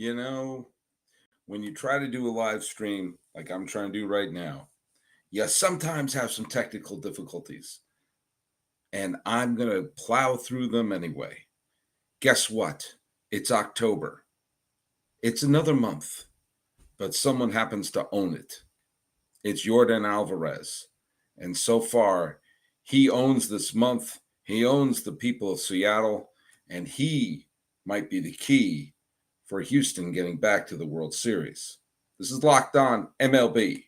You know, when you try to do a live stream like I'm trying to do right now, you sometimes have some technical difficulties, and I'm going to plow through them anyway. Guess what? It's October. It's another month, but someone happens to own it. It's Yordan Alvarez. And so far, he owns this month. He owns the people of Seattle, and he might be the key for Houston getting back to the World Series. This is Locked On MLB.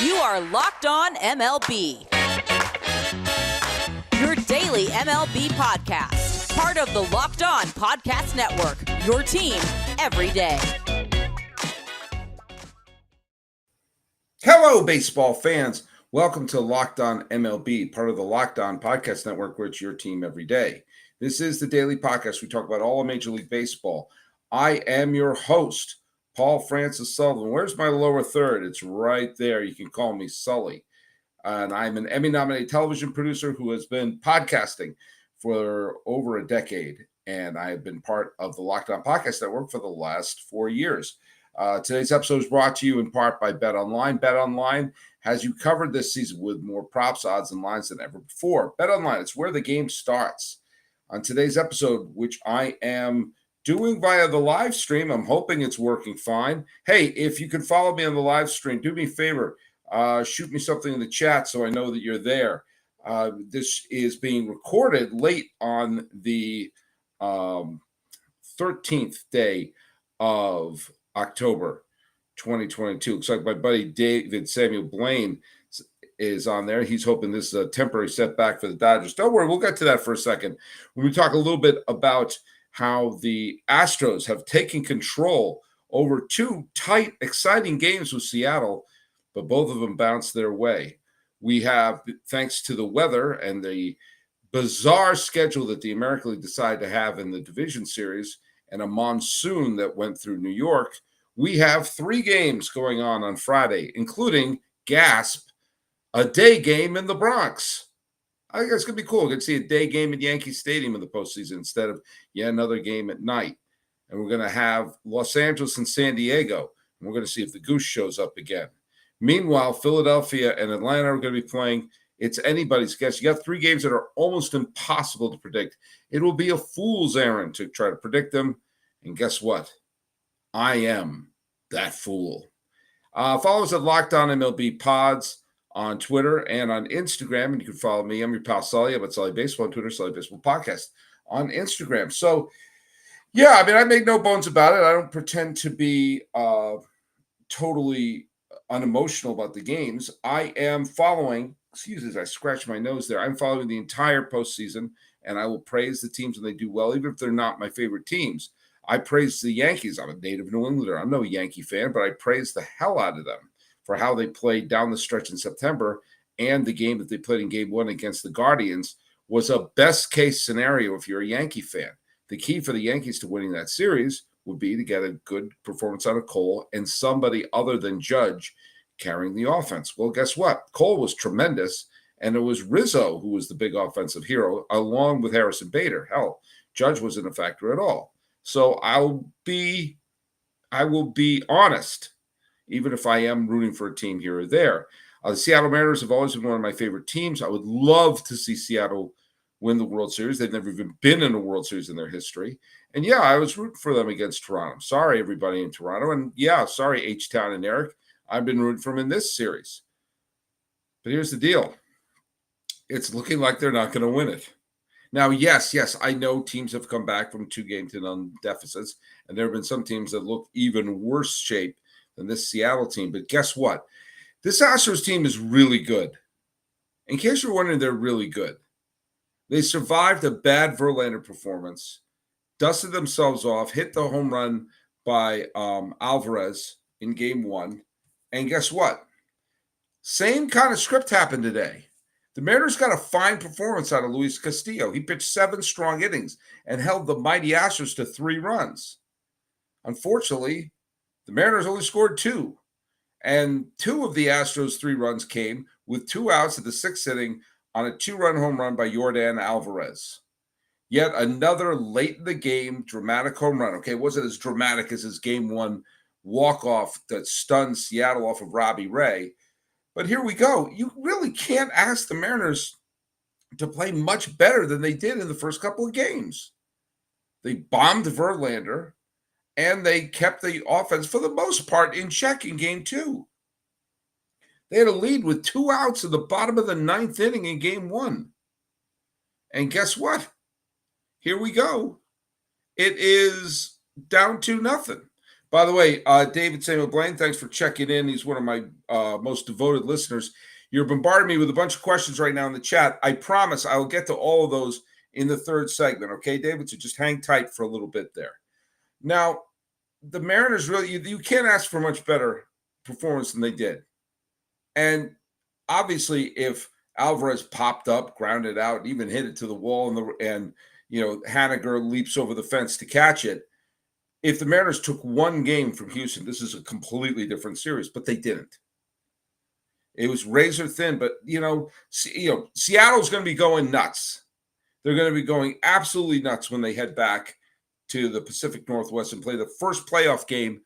You are Locked On MLB. Your daily MLB podcast. Part of the Locked On Podcast Network. Your team every day. Hello, baseball fans. Welcome to Locked On MLB, part of the Locked On Podcast Network, where it's your team every day. This is the daily podcast. We talk about all of Major League Baseball. I am your host, Paul Francis Sullivan. Where's my lower third? It's right there. You can call me Sully. And I'm an Emmy-nominated television producer who has been podcasting for over a decade. And I have been part of the Locked On Podcast Network for the last 4 years. Today's episode is brought to you in part by BetOnline. BetOnline has you covered this season with more props, odds, and lines than ever before. BetOnline, it's where the game starts. On today's episode, which I am doing via the live stream, I'm hoping it's working fine. Hey, if you can follow me on the live stream, do me a favor. Shoot me something in the chat so I know that you're there. This is being recorded late on the 13th day of October 2022. Looks like my buddy David Samuel Blaine is on there. He's hoping this is a temporary setback for the Dodgers. Don't worry, we'll get to that for a second. When we talk a little bit about how the Astros have taken control over two tight, exciting games with Seattle, but both of them bounced their way. We have, thanks to the weather and the bizarre schedule that the American League decided to have in the division series and a monsoon that went through New York, we have 3 games going on Friday, including, gasp, a day game in the Bronx. I think it's going to be cool. We're going to see a day game at Yankee Stadium in the postseason instead of yet another game at night. And we're going to have Los Angeles and San Diego. And we're going to see if the Goose shows up again. Meanwhile, Philadelphia and Atlanta are going to be playing. It's anybody's guess. You got 3 games that are almost impossible to predict. It will be a fool's errand to try to predict them. And guess what? I am that fool. Follow us at Locked On MLB Pods on Twitter and on Instagram. And you can follow me. I'm your pal Sully. I'm at Sully Baseball on Twitter, Sully Baseball Podcast on Instagram. So, yeah, I mean, I make no bones about it. I don't pretend to be totally unemotional about the games. I am following, excuse me, as I scratch my nose there, I'm following the entire postseason, and I will praise the teams when they do well, even if they're not my favorite teams. I praise the Yankees. I'm a native New Englander. I'm no Yankee fan, but I praise the hell out of them for how they played down the stretch in September, and the game that they played in Game 1 against the Guardians was a best-case scenario if you're a Yankee fan. The key for the Yankees to winning that series would be to get a good performance out of Cole and somebody other than Judge carrying the offense. Well, guess what? Cole was tremendous, and it was Rizzo who was the big offensive hero, along with Harrison Bader. Hell, Judge wasn't a factor at all. So I will be honest, even if I am rooting for a team here or there. The Seattle Mariners have always been one of my favorite teams. I would love to see Seattle win the World Series. They've never even been in a World Series in their history. And, yeah, I was rooting for them against Toronto. Sorry, everybody in Toronto. And, yeah, sorry, H-Town and Eric. I've been rooting for them in this series. But here's the deal. It's looking like they're not going to win it. Now, yes, I know teams have come back from 2-0 deficits, and there have been some teams that look even worse shape than this Seattle team. But guess what? This Astros team is really good. In case you're wondering, they're really good. They survived a bad Verlander performance, dusted themselves off, hit the home run by Alvarez in Game 1. And guess what? Same kind of script happened today. The Mariners got a fine performance out of Luis Castillo. He pitched 7 strong innings and held the mighty Astros to 3 runs. Unfortunately, the Mariners only scored 2. And 2 of the Astros' 3 runs came with 2 outs at the 6th inning on a 2-run home run by Yordan Alvarez. Yet another late in the game dramatic home run. Okay, it wasn't as dramatic as his game 1 walk-off that stunned Seattle off of Robbie Ray. But here we go. You really can't ask the Mariners to play much better than they did in the first couple of games. They bombed Verlander, and they kept the offense, for the most part, in check in game 2. They had a lead with 2 outs in the bottom of the 9th inning in game 1. And guess what? Here we go. It is down 2-0. By the way, David Samuel Blaine, thanks for checking in. He's one of my most devoted listeners. You're bombarding me with a bunch of questions right now in the chat. I promise I will get to all of those in the third segment. Okay, David? So just hang tight for a little bit there. Now, the Mariners really, you can't ask for much better performance than they did. And obviously, if Alvarez popped up, grounded out, even hit it to the wall, and Haniger leaps over the fence to catch it, if the Mariners took one game from Houston, this is a completely different series, but they didn't. It was razor thin, but Seattle's going to be going nuts. They're going to be going absolutely nuts when they head back to the Pacific Northwest and play the first playoff game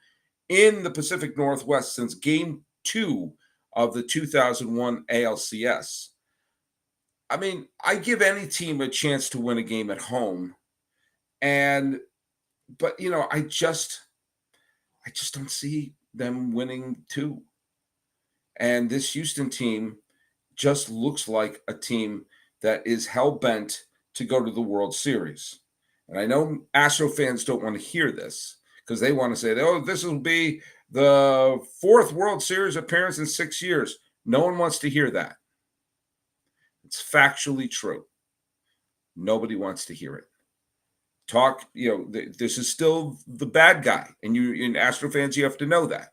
in the Pacific Northwest since Game 2 of the 2001 ALCS. I mean, I give any team a chance to win a game at home, but I just don't see them winning 2. And this Houston team just looks like a team that is hell-bent to go to the World Series. And I know Astro fans don't want to hear this because they want to say, this will be the 4th World Series appearance in 6 years. No one wants to hear that. It's factually true. Nobody wants to hear it. This is still the bad guy. And in Astro fans, you have to know that.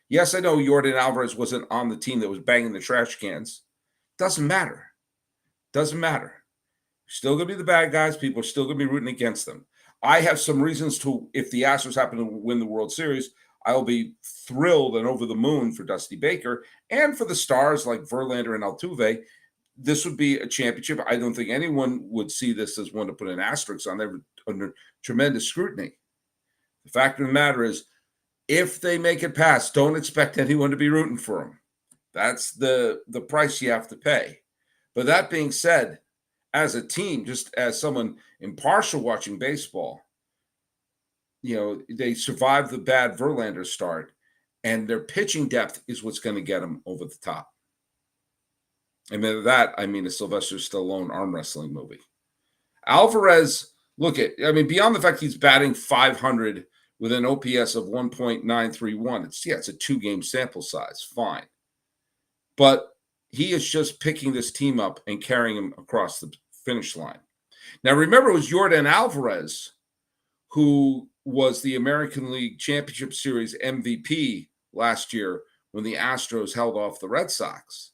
Yes, I know Yordan Alvarez wasn't on the team that was banging the trash cans. Doesn't matter. Doesn't matter. Still going to be the bad guys. People are still going to be rooting against them. I have some reasons to, if the Astros happen to win the World Series, I will be thrilled and over the moon for Dusty Baker and for the stars like Verlander and Altuve. This would be a championship. I don't think anyone would see this as one to put an asterisk on. They're under tremendous scrutiny. The fact of the matter is, if they make it past, don't expect anyone to be rooting for them. That's the price you have to pay. But that being said, as a team, just as someone impartial watching baseball, they survived the bad Verlander start, and their pitching depth is what's going to get them over the top. And by that, I mean a Sylvester Stallone arm wrestling movie. Alvarez, beyond the fact he's batting .500 with an OPS of 1.931, it's a 2-game sample size, fine. But he is just picking this team up and carrying them across the finish line. Now, remember, it was Yordan Alvarez who was the American League Championship Series MVP last year when the Astros held off the Red Sox.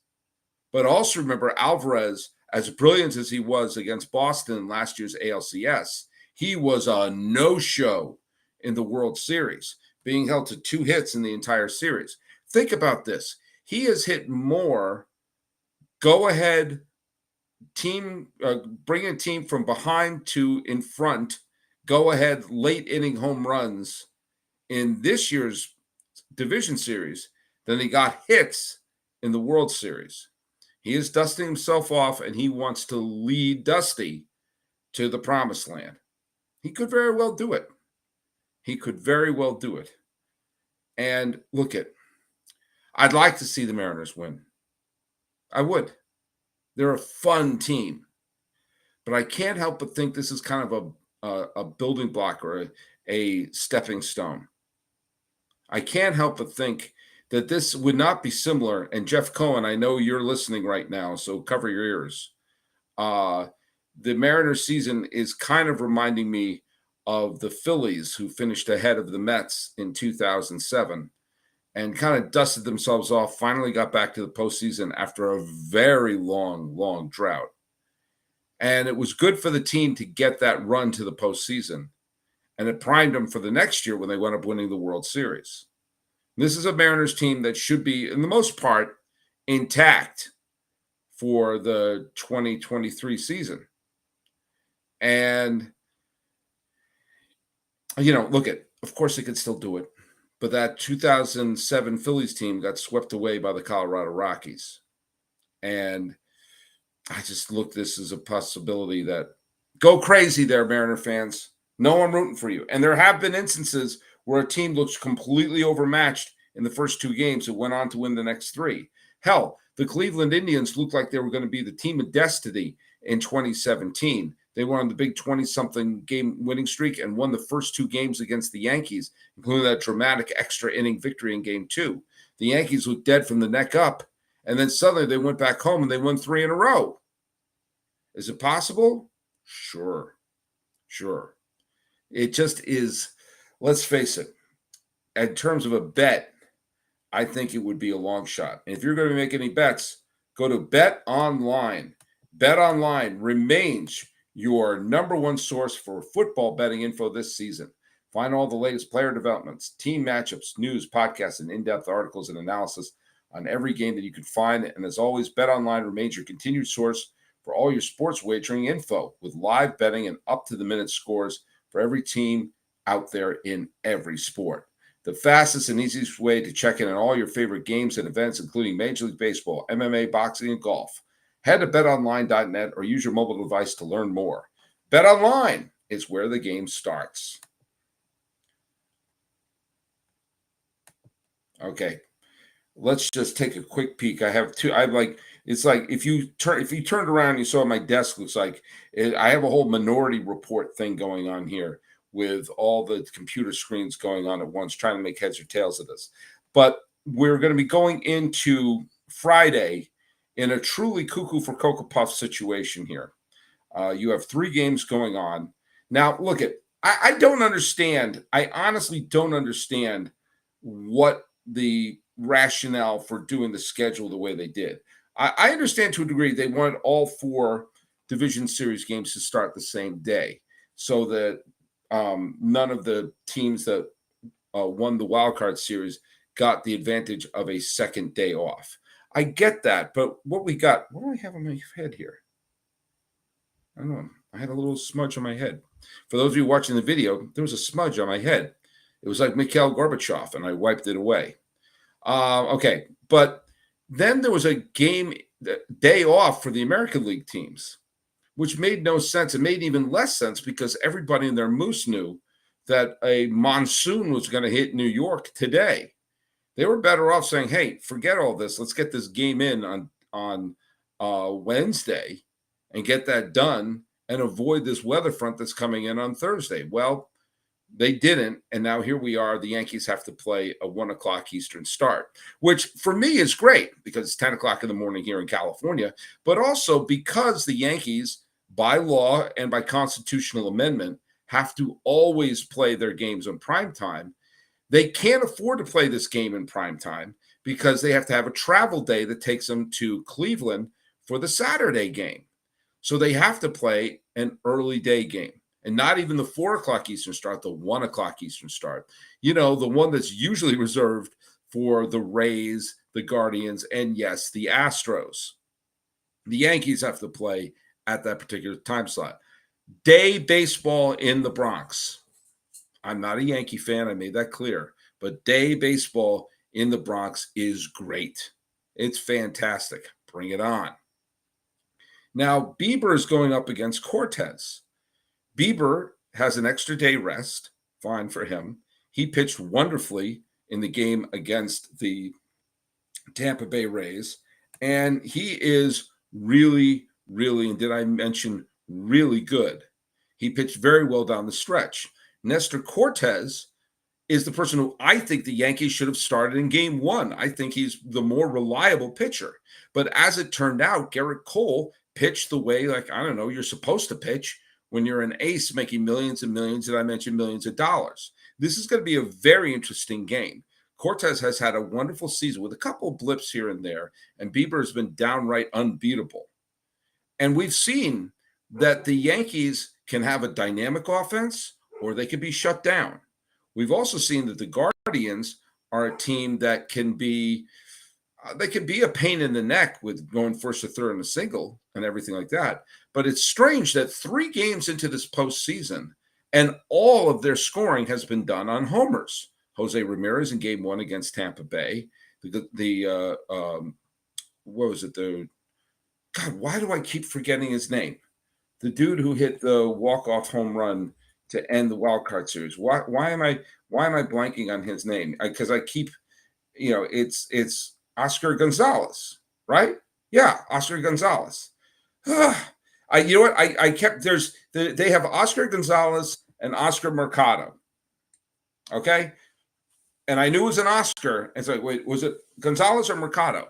But also remember, Alvarez, as brilliant as he was against Boston in last year's ALCS, he was a no-show in the World Series, being held to 2 hits in the entire series. Think about this. He has hit more go-ahead team, bring a team from behind to in front, go-ahead late-inning home runs in this year's division series than he got hits in the World Series. He is dusting himself off, and he wants to lead Dusty to the promised land. He could very well do it. And I'd like to see the Mariners win. I would. They're a fun team. But I can't help but think this is kind of a building block or a stepping stone. I can't help but think that this would not be similar. And Jeff Cohen, I know you're listening right now, so cover your ears. The Mariners season is kind of reminding me of the Phillies, who finished ahead of the Mets in 2007 and kind of dusted themselves off, finally got back to the postseason after a very long drought. And it was good for the team to get that run to the postseason. And it primed them for the next year when they wound up winning the World Series. This is a Mariners team that should be, in the most part, intact for the 2023 season. And, of course they could still do it. But that 2007 Phillies team got swept away by the Colorado Rockies. And I just look this as a possibility that go crazy there, Mariner fans. No, I'm rooting for you. And there have been instances where a team looks completely overmatched in the first 2 games who went on to win the next 3. Hell, the Cleveland Indians looked like they were going to be the team of destiny in 2017. They went on the big 20-something game winning streak and won the first 2 games against the Yankees, including that dramatic extra inning victory in game 2. The Yankees looked dead from the neck up, and then suddenly they went back home and they won 3 in a row. Is it possible? Sure. It just is. Let's face it. In terms of a bet, I think it would be a long shot. And if you're going to make any bets, go to BetOnline. BetOnline remains your number one source for football betting info this season. Find all the latest player developments, team matchups, news, podcasts, and in-depth articles and analysis on every game that you can find. And as always, BetOnline remains your continued source for all your sports wagering info with live betting and up-to-the-minute scores for every team out there in every sport. The fastest and easiest way to check in on all your favorite games and events, including Major League Baseball, MMA, boxing, and golf. Head to betonline.net or use your mobile device to learn more. BetOnline is where the game starts. Okay, let's just take a quick peek. I have 2. It's like if you turned around and you saw my desk, looks like I have a whole Minority Report thing going on here with all the computer screens going on at once, trying to make heads or tails of this. But we're going to be going into Friday in a truly cuckoo for Cocoa Puff situation here. You have 3 games going on. Now, look I don't understand. I honestly don't understand what the rationale for doing the schedule the way they did. I understand to a degree they wanted all 4 division series games to start the same day so that none of the teams that won the wild card series got the advantage of a second day off. I get that, but what do I have on my head here? I don't know. I had a little smudge on my head. For those of you watching the video, there was a smudge on my head. It was like Mikhail Gorbachev, and I wiped it away. Okay, but then there was a day off for the American League teams, which made no sense. It made even less sense because everybody in their moose knew that a monsoon was going to hit New York today. They were better off saying, hey, forget all this. Let's get this game in on Wednesday and get that done and avoid this weather front that's coming in on Thursday. Well, they didn't, and now here we are. The Yankees have to play a 1 o'clock Eastern start, which for me is great because it's 10 o'clock in the morning here in California, but also because the Yankees, by law and by constitutional amendment, have to always play their games on prime time. They can't afford to play this game in prime time because they have to have a travel day that takes them to Cleveland for the Saturday game. So they have to play an early day game. And not even the 4 o'clock Eastern start, the 1 o'clock Eastern start. The one that's usually reserved for the Rays, the Guardians, and yes, the Astros. The Yankees have to play at that particular time slot. Day baseball in the Bronx. I'm not a Yankee fan. I made that clear. But day baseball in the Bronx is great. It's fantastic. Bring it on. Now, Bieber is going up against Cortez. Bieber has an extra day rest. Fine for him. He pitched wonderfully in the game against the Tampa Bay Rays. And he is really, really, and did I mention really good? He pitched very well down the stretch. Nestor Cortez is the person who I think the Yankees should have started in game 1. I think he's the more reliable pitcher. But as it turned out, Garrett Cole pitched the way, you're supposed to pitch when you're an ace making millions and millions, and I mentioned millions of dollars. This is going to be a very interesting game. Cortez has had a wonderful season with a couple of blips here and there, and Bieber has been downright unbeatable. And we've seen that the Yankees can have a dynamic offense or they can be shut down. We've also seen that the Guardians are a team that can be, They could be a pain in the neck with going first to third in a single and everything like that. But it's strange that 3 games into this postseason, and all of their scoring has been done on homers. Jose Ramirez in Game 1 against Tampa Bay. What was it? Why do I keep forgetting his name? The dude who hit the walk-off home run to end the wild card series. Why am I blanking on his name? Because I keep, it's Oscar Gonzalez, right? Yeah, Oscar Gonzalez. You know what? I kept they have Oscar Gonzalez and Oscar Mercado. Okay. And I knew it was an Oscar. And so, wait, was it Gonzalez or Mercado?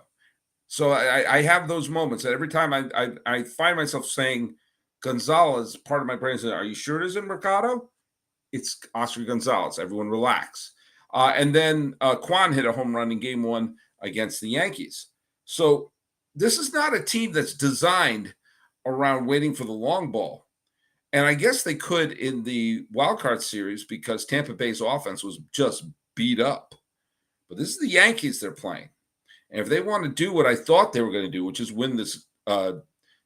So I have those moments that every time I find myself saying Gonzalez, part of my brain says, "Are you sure it isn't Mercado?" It's Oscar Gonzalez. Everyone relax. And then Kwan hit a home run in Game 1 against the Yankees. So this is not a team that's designed around waiting for the long ball. And I guess they could in the wild card series because Tampa Bay's offense was just beat up. But this is the Yankees they're playing. And if they want to do what I thought they were going to do, which is win this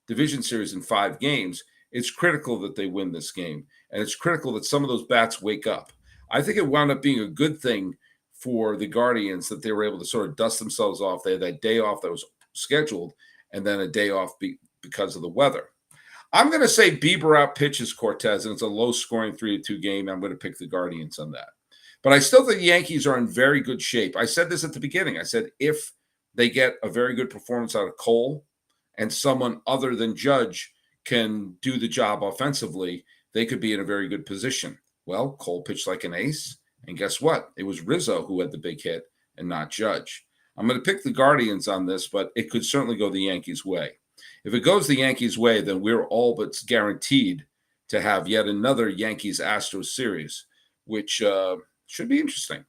division series in 5 games, it's critical that they win this game. And it's critical that some of those bats wake up. I think it wound up being a good thing for the Guardians that they were able to sort of dust themselves off. They had that day off that was scheduled and then a day off because of the weather. I'm going to say Bieber out pitches Cortez, and it's a low-scoring 3-2 game. I'm going to pick the Guardians on that. But I still think the Yankees are in very good shape. I said this at the beginning. I said if they get a very good performance out of Cole and someone other than Judge can do the job offensively, they could be in a very good position. Well, Cole pitched like an ace, and guess what? It was Rizzo who had the big hit and not Judge. I'm going to pick the Guardians on this, but it could certainly go the Yankees' way. If it goes the Yankees' way, then we're all but guaranteed to have yet another Yankees-Astros series, which should be interesting.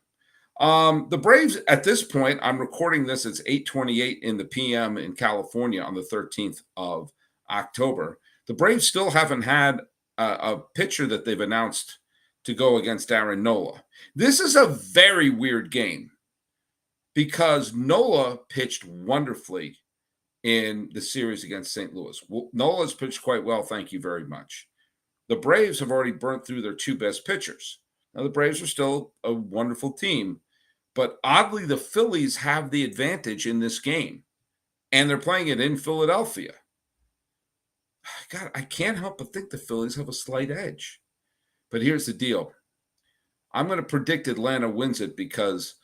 The Braves, at this point, I'm recording this, it's 8:28 in the p.m. in California on the 13th of October. The Braves still haven't had a pitcher that they've announced to go against Aaron Nola. This is a very weird game because Nola pitched wonderfully in the series against St. Louis. Nola's pitched quite well, thank you very much. The Braves have already burnt through their 2 best pitchers. Now, the Braves are still a wonderful team, but oddly, the Phillies have the advantage in this game, and they're playing it in Philadelphia. God, I can't help but think the Phillies have a slight edge. But here's the deal. I'm going to predict Atlanta wins it because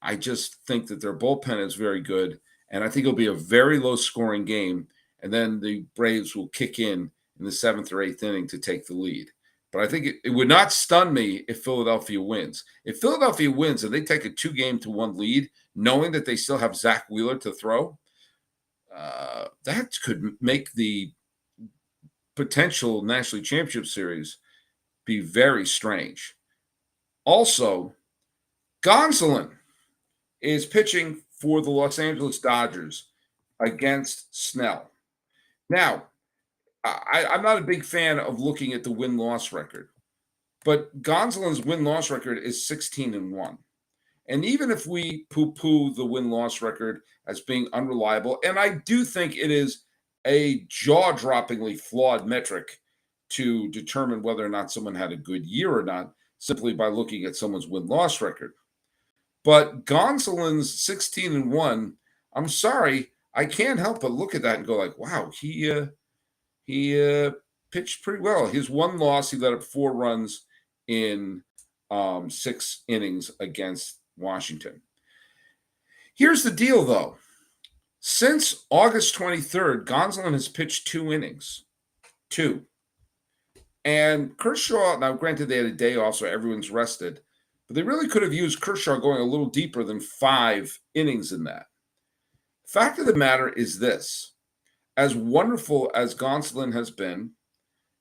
I just think that their bullpen is very good, and I think it'll be a very low-scoring game, and then the Braves will kick in the 7th or 8th inning to take the lead. But I think it would not stun me if Philadelphia wins. If Philadelphia wins and they take a 2-game-to-1 lead, knowing that they still have Zach Wheeler to throw, that could make the potential National League Championship Series be very strange. Also, Gonsolin is pitching for the Los Angeles Dodgers against Snell. Now, I'm not a big fan of looking at the win-loss record, but Gonsolin's win-loss record is 16-1. And even if we poo-poo the win-loss record as being unreliable, and I do think it is a jaw-droppingly flawed metric to determine whether or not someone had a good year or not, simply by looking at someone's win-loss record. But Gonsolin's 16-1, I'm sorry, I can't help but look at that and go like, wow, he pitched pretty well. His one loss, he let up 4 runs in 6 innings against Washington. Here's the deal, though. Since August 23rd, Gonsolin has pitched 2 innings. 2. And Kershaw, now granted they had a day off, so everyone's rested, but they really could have used Kershaw going a little deeper than 5 innings in that. Fact of the matter is this. As wonderful as Gonsolin has been,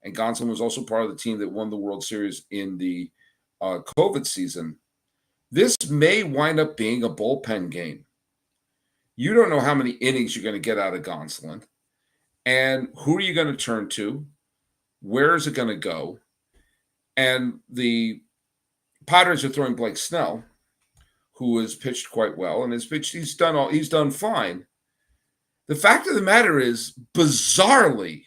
and Gonsolin was also part of the team that won the World Series in the COVID season, this may wind up being a bullpen game. You don't know how many innings you're going to get out of Gonsolin, and who are you going to turn to? Where is it going to go? And the Padres are throwing Blake Snell, who has pitched quite well and he's done fine. The fact of the matter is, bizarrely,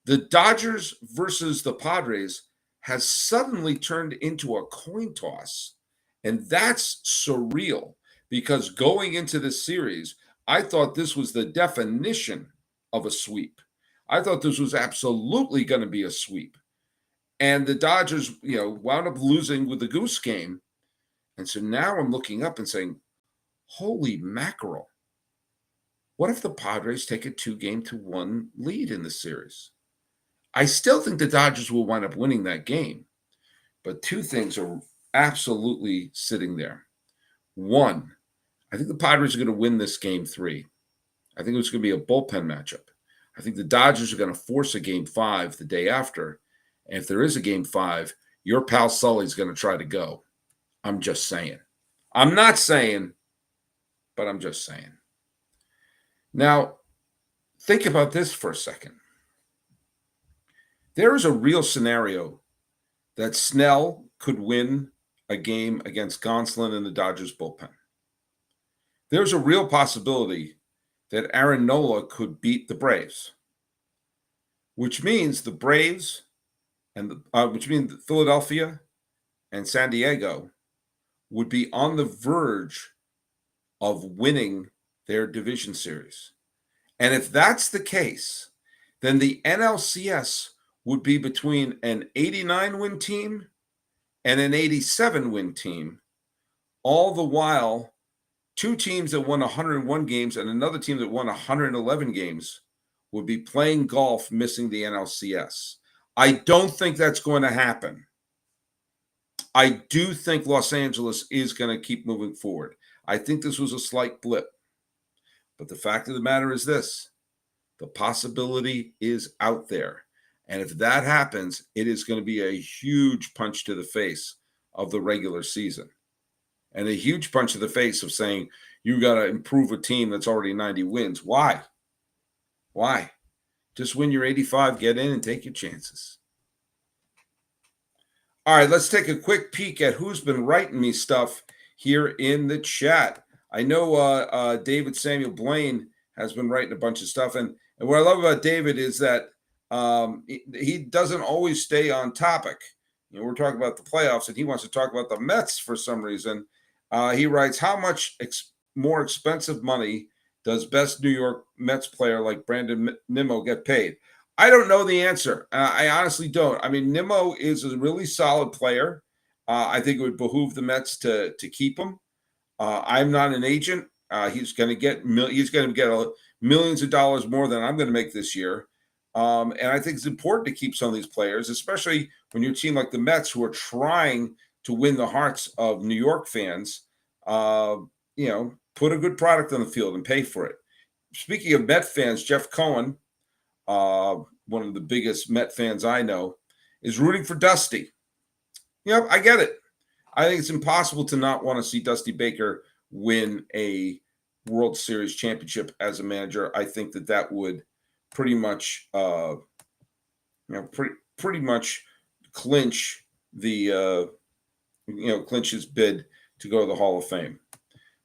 the Dodgers versus the Padres has suddenly turned into a coin toss. And that's surreal because going into this series, I thought this was the definition of a sweep. I thought this was absolutely going to be a sweep. And the Dodgers, wound up losing with the Goose game. And so now I'm looking up and saying, holy mackerel. What if the Padres take a 2-1 lead in the series? I still think the Dodgers will wind up winning that game. But two things are absolutely sitting there. One, I think the Padres are going to win this game 3. I think it's going to be a bullpen matchup. I think the Dodgers are going to force a game 5 the day after. And if there is a game 5, your pal Sully is going to try to go. I'm just saying. I'm not saying, but I'm just saying. Now, think about this for a second. There is a real scenario that Snell could win a game against Gonsolin and the Dodgers bullpen. There's a real possibility that Aaron Nola could beat the Braves, which means the Braves which means Philadelphia and San Diego would be on the verge of winning their division series. And if that's the case, then the NLCS would be between an 89-win team and an 87-win team, all the while two teams that won 101 games and another team that won 111 games would be playing golf missing the NLCS. I don't think that's going to happen. I do think Los Angeles is going to keep moving forward. I think this was a slight blip. But the fact of the matter is this: the possibility is out there. And if that happens, it is going to be a huge punch to the face of the regular season. And a huge punch to the face of saying, you got to improve a team that's already 90 wins. Why? Why? Just win your 85, get in, and take your chances. All right, let's take a quick peek at who's been writing me stuff here in the chat. I know David Samuel Blaine has been writing a bunch of stuff. And what I love about David is that he doesn't always stay on topic. We're talking about the playoffs, and he wants to talk about the Mets for some reason. He writes, how much more expensive money does best New York Mets player like Brandon Nimmo get paid? I don't know the answer. I honestly don't. I mean, Nimmo is a really solid player. I think it would behoove the Mets to keep him. I'm not an agent. He's going to get millions of dollars more than I'm going to make this year. And I think it's important to keep some of these players, especially when you're a team like the Mets who are trying to win the hearts of New York fans. Put a good product on the field and pay for it. Speaking of Met fans, Jeff Cohen, one of the biggest Met fans I know, is rooting for Dusty. I get it. I think it's impossible to not want to see Dusty Baker win a World Series championship as a manager. I think that would pretty much, pretty much clinch the, clinch his bid to go to the Hall of Fame.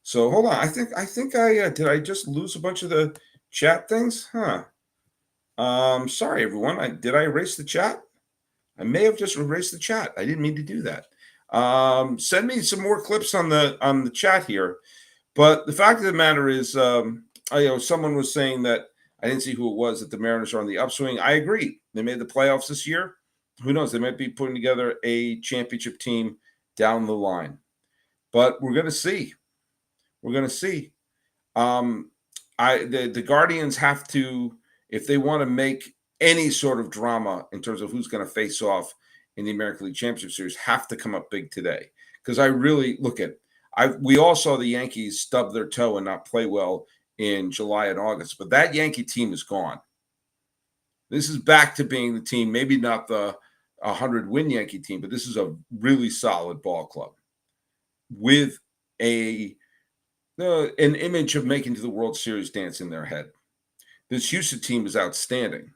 So hold on. I think I did. I just lose a bunch of the chat things, huh? Sorry, everyone. Did I erase the chat? I may have just erased the chat. I didn't mean to do that. Send me some more clips on the chat here. But the fact of the matter is, someone was saying that I didn't see who it was that the Mariners are on the upswing. I agree. They made the playoffs this year. Who knows? They might be putting together a championship team down the line. But we're going to see. We're going to see. The Guardians have to, if they want to make any sort of drama in terms of who's going to face off in the American League Championship Series, have to come up big today. Because I really we all saw the Yankees stub their toe and not play well in July and August, but that Yankee team is gone. This is back to being the team, maybe not the 100-win Yankee team, but this is a really solid ball club with an image of making to the World Series dance in their head. This Houston team is outstanding.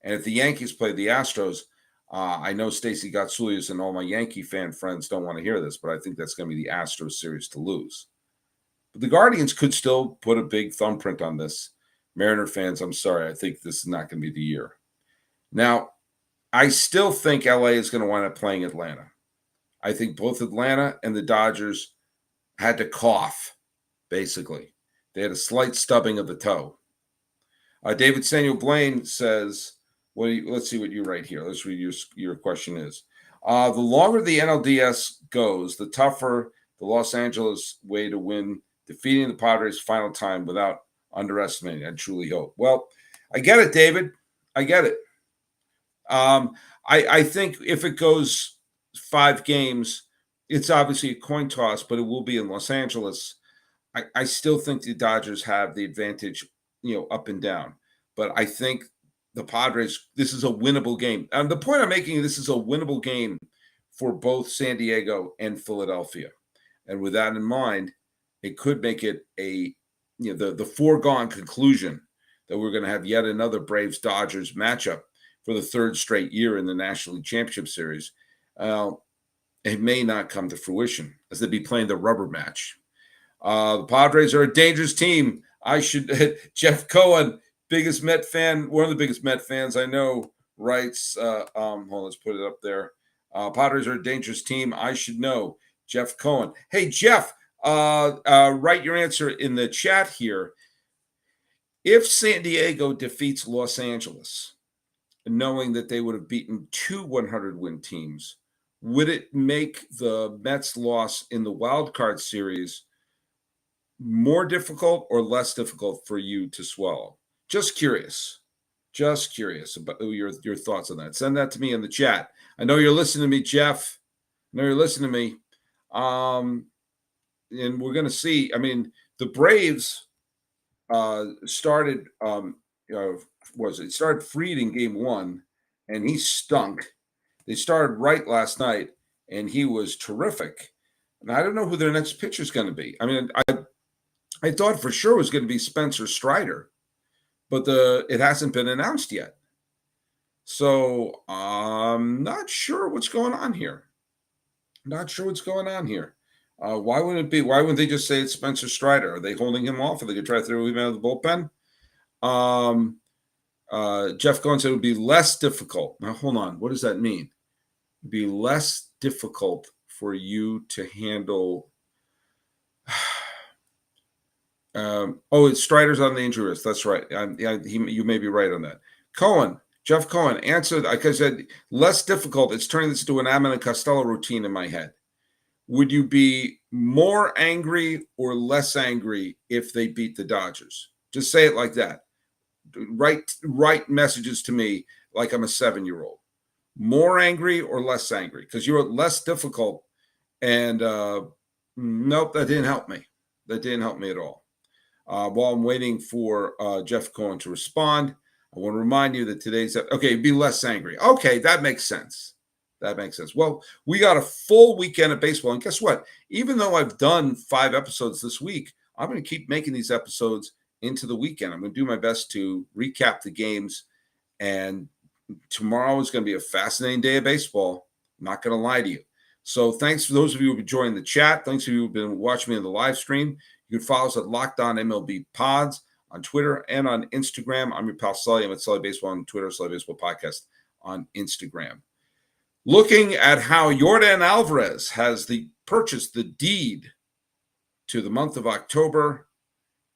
And if the Yankees play the Astros, I know Stacy Gotsulias and all my Yankee fan friends don't want to hear this, but I think that's going to be the Astros series to lose. But the Guardians could still put a big thumbprint on this. Mariner fans, I'm sorry. I think this is not going to be the year. Now, I still think LA is going to wind up playing Atlanta. I think both Atlanta and the Dodgers had to cough, basically. They had a slight stubbing of the toe. David Samuel Blaine says, let's see what you write here. Let's read your question is. The longer the NLDS goes, the tougher the Los Angeles way to win, defeating the Padres final time without underestimating. I truly hope. Well, I get it, David. I get it. I think if it goes 5 games, it's obviously a coin toss, but it will be in Los Angeles. I still think the Dodgers have the advantage, up and down. But I think the Padres, this is a winnable game. And the point I'm making, this is a winnable game for both San Diego and Philadelphia. And with that in mind, it could make it the foregone conclusion that we're going to have yet another Braves-Dodgers matchup for the 3rd straight year in the National League Championship Series. It may not come to fruition as they'd be playing the rubber match. The Padres are a dangerous team. Jeff Cohen, biggest Met fan, one of the biggest Met fans I know, writes, hold on, let's put it up there. Padres are a dangerous team. I should know. Jeff Cohen. Hey, Jeff, write your answer in the chat here. If San Diego defeats Los Angeles, knowing that they would have beaten 2 100-win teams, would it make the Mets' loss in the wild card series more difficult or less difficult for you to swallow? Just curious about your thoughts on that. Send that to me in the chat. I know you're listening to me, Jeff. I know you're listening to me. And we're going to see. I mean, the Braves started. Started Fried in game 1, and he stunk. They started Wright last night, and he was terrific. And I don't know who their next pitcher is going to be. I mean, I thought for sure it was going to be Spencer Strider, but it hasn't been announced yet. So I'm not sure what's going on here. Why wouldn't it be? Why wouldn't they just say it's Spencer Strider? Are they holding him off? Are they going to try to throw him out of the bullpen? Jeff Cohen said it would be less difficult. Now, hold on. What does that mean? It'd be less difficult for you to handle. It's Strider's on the injury list. That's right. You may be right on that. Jeff Cohen answered, like I said, less difficult. It's turning this into an Abbott and Costello routine in my head. Would you be more angry or less angry if they beat the Dodgers? Just say it like that. Write messages to me like I'm a 7-year-old. More angry or less angry? Because you're less difficult. And nope, that didn't help me. That didn't help me at all. While I'm waiting for Jeff Cohen to respond, I want to remind you that today's be less angry. Okay, that makes sense. Well, we got a full weekend of baseball. And guess what? Even though I've done 5 episodes this week, I'm going to keep making these episodes into the weekend. I'm going to do my best to recap the games. And tomorrow is going to be a fascinating day of baseball. I'm not going to lie to you. So thanks for those of you who have joined the chat. Thanks for you who've been watching me on the live stream. You can follow us at Locked On MLB Pods on Twitter and on Instagram. I'm your pal Sully. I'm at Sully Baseball on Twitter, Sully Baseball Podcast on Instagram. Looking at how Yordan Alvarez has purchased the deed to the month of October.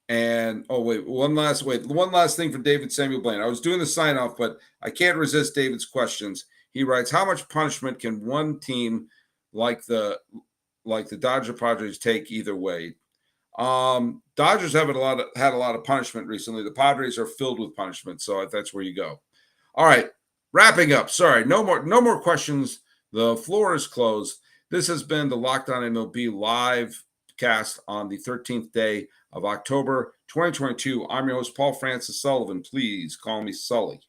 And one last thing for David Samuel Blaine. I was doing the sign off, but I can't resist David's questions. He writes, how much punishment can one team like the Dodger Padres take either way? Dodgers had a lot of punishment recently. The Padres are filled with punishment, so that's where you go. All right, wrapping up. Sorry, no more questions. The floor is closed. This has been the Locked On MLB live cast on the 13th day of October 2022. I'm your host, Paul Francis Sullivan. Please call me Sully.